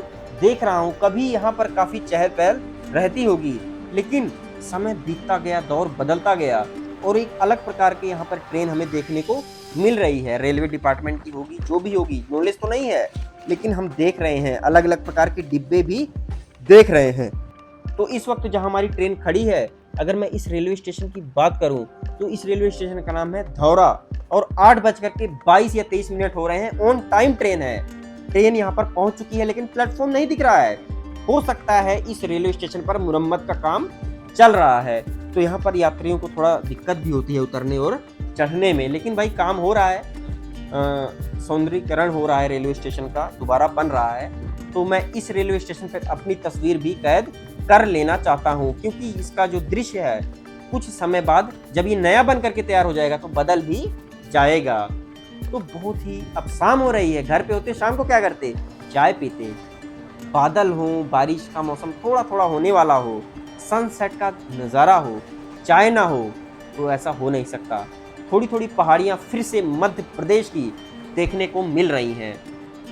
देख रहा हूँ। कभी यहाँ पर काफी चहल पहल रहती होगी, लेकिन समय बीतता गया, दौर बदलता गया और एक अलग प्रकार के यहाँ पर ट्रेन हमें देखने को मिल रही है। रेलवे डिपार्टमेंट की होगी, जो भी होगी, नॉलेज तो नहीं है, लेकिन हम देख रहे हैं अलग अलग प्रकार के डिब्बे भी देख रहे हैं। तो इस वक्त जहाँ हमारी ट्रेन खड़ी है, अगर मैं इस रेलवे स्टेशन की बात करूं तो इस रेलवे स्टेशन का नाम है धौरा और 8:22 या 23 मिनट हो रहे हैं। ऑन टाइम ट्रेन है। ट्रेन यहाँ पर पहुंच चुकी है, लेकिन प्लेटफॉर्म नहीं दिख रहा है। हो सकता है इस रेलवे स्टेशन पर मुरम्मत का काम चल रहा है, तो यहाँ पर यात्रियों को थोड़ा दिक्कत भी होती है उतरने और चढ़ने में, लेकिन भाई काम हो रहा है, सौंदर्यीकरण हो रहा है रेलवे स्टेशन का, दोबारा बन रहा है। तो मैं इस रेलवे स्टेशन पर अपनी तस्वीर भी कैद कर लेना चाहता हूँ, क्योंकि इसका जो दृश्य है कुछ समय बाद जब ये नया बन करके तैयार हो जाएगा तो बदल भी जाएगा। तो बहुत ही, अब शाम हो रही है, घर पे होते शाम को क्या करते, चाय पीते, बादल हो, बारिश का मौसम थोड़ा थोड़ा होने वाला हो, सनसेट का नज़ारा हो, चाय ना हो तो ऐसा हो नहीं सकता। थोड़ी थोड़ी पहाड़ियाँ फिर से मध्य प्रदेश की देखने को मिल रही हैं,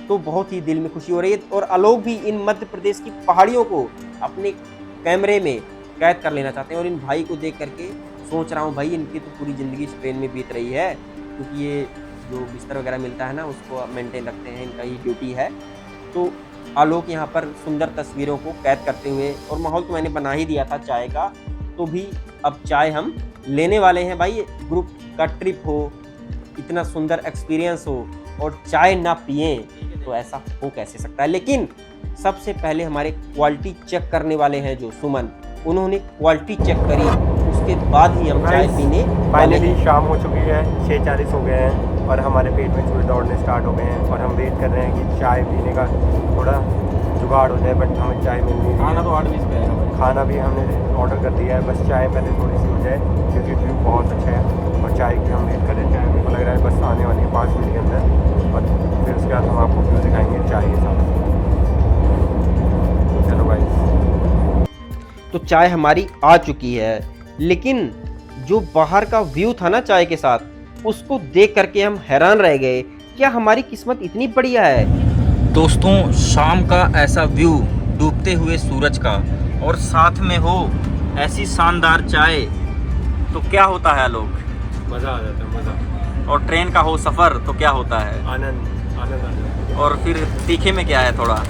तो बहुत ही दिल में खुशी हो रही है। और आलोक भी इन मध्य प्रदेश की पहाड़ियों को अपने कैमरे में कैद कर लेना चाहते हैं। और इन भाई को देख करके सोच रहा हूँ, भाई इनकी तो पूरी ज़िंदगी इस ट्रेन में बीत रही है, क्योंकि ये जो बिस्तर वगैरह मिलता है ना उसको मेंटेन रखते हैं, इनका ये ड्यूटी है। तो आलोक यहाँ पर सुंदर तस्वीरों को कैद करते हुए, और माहौल तो मैंने बना ही दिया था चाय का, तो भी अब चाय हम लेने वाले हैं। भाई ग्रुप का ट्रिप हो, इतना सुंदर एक्सपीरियंस हो और चाय ना पिए तो ऐसा हो कैसे सकता है। लेकिन सबसे पहले हमारे क्वालिटी चेक करने वाले हैं जो सुमन, उन्होंने क्वालिटी चेक करी, उसके बाद ही हम चाय पीने वाले हैं। फाइनली शाम हो चुकी है, 6:40 हो गए हैं और हमारे पेट में चूहे दौड़ने स्टार्ट हो गए हैं और हम वेट कर रहे हैं कि चाय पीने का थोड़ा जुगाड़ हो जाए, बट हमें चाय मिल नहीं रही है। खाना तो 8:20 पे आएगा भाई। खाना भी हमने ऑर्डर कर दिया है, बस चाय पहले थोड़ी सी हो जाए, क्योंकि व्यू बहुत अच्छा है और चाय की हम वेट कर रहे हैं। चाय मेरे को लग रहा है बस आने वाली है 5 मिनट के अंदर, और फिर उसके बाद हम आपको व्यू दिखाएंगे चाय के साथ। चलो भाई, तो चाय हमारी आ चुकी है, लेकिन जो बाहर का व्यू था ना चाय के साथ, उसको देख करके हम हैरान रह गए। क्या हमारी किस्मत इतनी बढ़िया है। दोस्तों, शाम का ऐसा व्यू डूबते हुए सूरज का, और साथ में हो ऐसी शानदार चाय, तो क्या होता है आलोक। मज़ा आ जाता है, मज़ा। और ट्रेन का हो सफ़र तो क्या होता है, आनंद आनंद आ जाता है। और फिर तीखे में क्या है थोड़ा।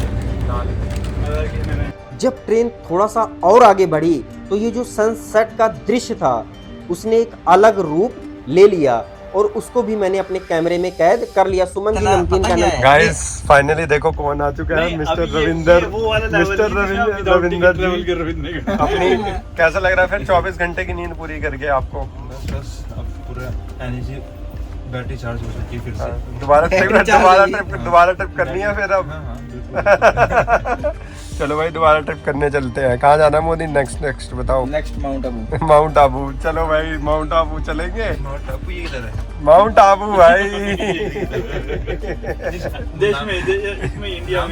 जब ट्रेन थोड़ा सा और आगे बढ़ी तो ये जो सनसेट का दृश्य था उसने एक अलग रूप ले लिया, और उसको भी मैंने अपने कैमरे में कैद कर लिया। सुमन जी नमकीन का नाम। गाइस फाइनली देखो कौन आ चुका है, मिस्टर रविंदर। मिस्टर रविंदर जी, अपनी कैसा लग रहा है फिर 24 घंटे की नींद पूरी करके आपको? बस अब पूरा एनर्जी बैटरी चार्ज हो चुकी है फिर से। दोबारा ट्रिप करनी है फिर अब। हाँ हाँ बिल्कुल। चलो भाई दोबारा ट्रिप करने चलते हैं। कहाँ जाना है मोदी? नेक्स्ट बताओ। Next mount Abu. Mount Abu. चलो भाई माउंट आबू चलेंगे। माउंट आबू ये किधर है? माउंट आबू भाई देश में, इसमें इंडिया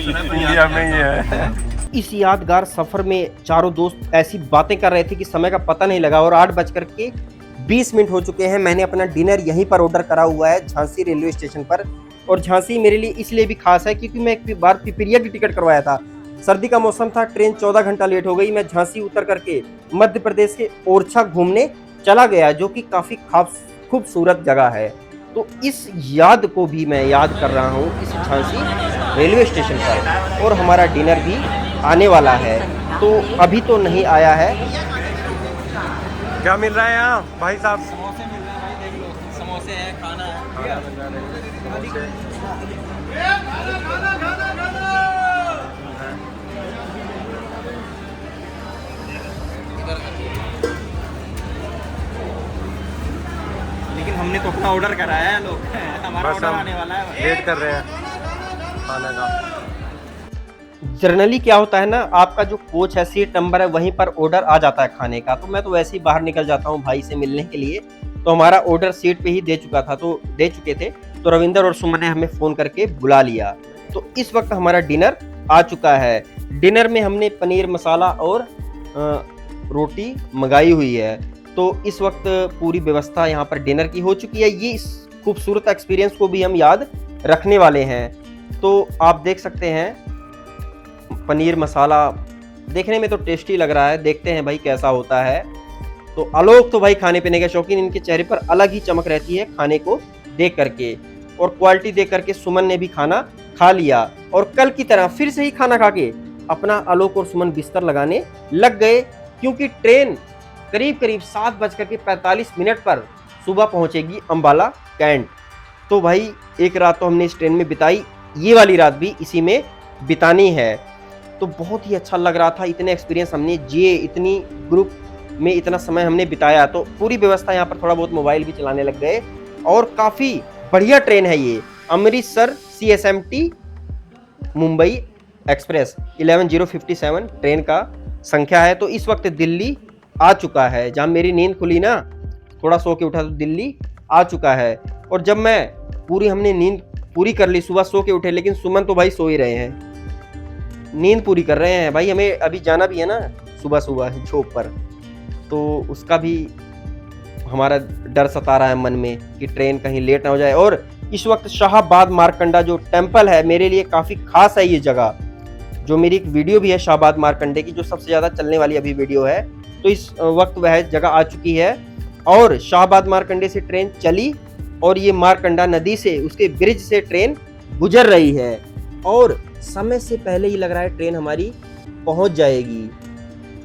में ही है। इस यादगार सफर में चारों दोस्त ऐसी बातें कर रहे थे कि समय का पता नहीं लगा, और 8:20 हो चुके हैं। मैंने अपना डिनर यहीं पर ऑर्डर करा हुआ है, झांसी रेलवे स्टेशन पर। और झांसी मेरे लिए इसलिए भी खास है क्योंकि मैं एक बार पिपरिया की टिकट करवाया था, सर्दी का मौसम था, ट्रेन 14 घंटा लेट हो गई। मैं झांसी उतर करके मध्य प्रदेश के ओरछा घूमने चला गया, जो कि काफ़ी खूबसूरत जगह है। तो इस याद को भी मैं याद कर रहा हूँ इस झांसी रेलवे स्टेशन पर। और हमारा डिनर भी आने वाला है, तो अभी तो नहीं आया है। क्या मिल रहा है यहाँ भाई साहब? समोसे मिल रहे हैं भाई, देख लो, समोसे हैं, खाना है। लेकिन हमने तो अपना ऑर्डर कराया है लोग, हमारा बस ऑर्डर हम आने वाला है। वेट कर रहे हैं खाने का। जनरली क्या होता है ना, आपका जो कोच है, सीट नंबर है, वहीं पर ऑर्डर आ जाता है खाने का। तो मैं तो वैसे ही बाहर निकल जाता हूँ भाई से मिलने के लिए, तो हमारा ऑर्डर सीट पे ही दे चुके थे। तो रविंदर और सुमन ने हमें फ़ोन करके बुला लिया। तो इस वक्त हमारा डिनर आ चुका है। डिनर में हमने पनीर मसाला और रोटी मंगाई हुई है। तो इस वक्त पूरी व्यवस्था यहाँ पर डिनर की हो चुकी है। ये इस खूबसूरत एक्सपीरियंस को भी हम याद रखने वाले हैं। तो आप देख सकते हैं पनीर मसाला देखने में तो टेस्टी लग रहा है, देखते हैं भाई कैसा होता है। तो आलोक तो भाई खाने पीने के शौकीन, इनके चेहरे पर अलग ही चमक रहती है खाने को देख करके, और क्वालिटी देख करके सुमन ने भी खाना खा लिया और कल की तरह फिर से ही खाना खा के अपना आलोक और सुमन बिस्तर लगाने लग गए, क्योंकि ट्रेन करीब करीब 7:45 पर सुबह पहुंचेगी अंबाला कैंट। तो भाई एक रात तो हमने इस ट्रेन में बिताई, ये वाली रात भी इसी में बितानी है। तो बहुत ही अच्छा लग रहा था, इतने एक्सपीरियंस हमने जिए, इतनी ग्रुप में इतना समय हमने बिताया। तो पूरी व्यवस्था यहाँ पर, थोड़ा बहुत मोबाइल भी चलाने लग गए, और काफ़ी बढ़िया ट्रेन है ये Amritsar CSMT Mumbai express 11057 train का संख्या है। तो इस वक्त दिल्ली आ चुका है, जहाँ मेरी नींद खुली ना, थोड़ा सो के उठा तो दिल्ली आ चुका है। और जब हमने नींद पूरी कर ली, सुबह सो के उठे, लेकिन सुमन तो भाई सो ही रहे हैं, नींद पूरी कर रहे हैं भाई। हमें अभी जाना भी है ना सुबह सुबह जॉब पर, तो उसका भी हमारा डर सता रहा है मन में कि ट्रेन कहीं लेट ना हो जाए। और इस वक्त शाहबाद मारकंडा जो टेम्पल है, मेरे लिए काफ़ी खास है ये जगह, जो मेरी एक वीडियो भी है शाहबाद मारकंडे की, जो सबसे ज़्यादा चलने वाली अभी वीडियो है। तो इस वक्त वह जगह आ चुकी है और शाहबाद मारकंडे से ट्रेन चली, और ये मारकंडा नदी से, उसके ब्रिज से ट्रेन गुजर रही है, और समय से पहले ही लग रहा है ट्रेन हमारी पहुंच जाएगी।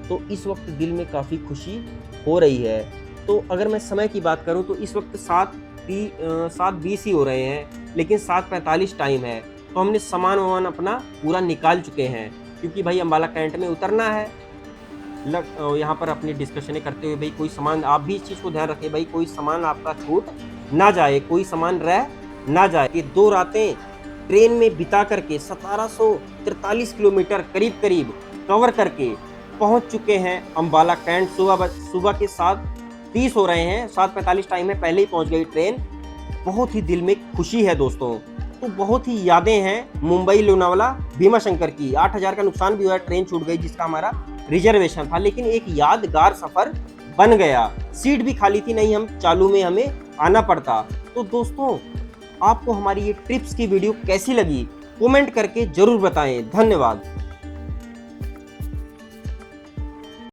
तो इस वक्त दिल में काफ़ी खुशी हो रही है। तो अगर मैं समय की बात करूं तो इस वक्त 7:20 ही हो रहे हैं, लेकिन 7:45 टाइम है। तो हमने सामान वामान अपना पूरा निकाल चुके हैं, क्योंकि भाई अंबाला कैंट में उतरना है। यहाँ पर अपनी डिस्कशनें करते हुए भाई कोई सामान, आप भी इस चीज़ को ध्यान रखें भाई, कोई सामान आपका छूट ना जाए, कोई सामान रह ना जाए। ये 2 रातें ट्रेन में बिता करके 1743 किलोमीटर करीब करीब कवर करके पहुंच चुके हैं अंबाला कैंट। सुबह के 7:30 हो रहे हैं, 7:45 टाइम है, पहले ही पहुंच गई ट्रेन। बहुत ही दिल में खुशी है दोस्तों। तो बहुत ही यादें हैं मुंबई लोनावाला भीमा शंकर की। 8,000 का नुकसान भी हुआ, ट्रेन छूट गई जिसका हमारा रिजर्वेशन था, लेकिन एक यादगार सफर बन गया। सीट भी खाली थी, नहीं हम चालू में हमें आना पड़ता। तो दोस्तों आपको हमारी ये ट्रिप्स की वीडियो कैसी लगी, कमेंट करके जरूर बताएं। धन्यवाद।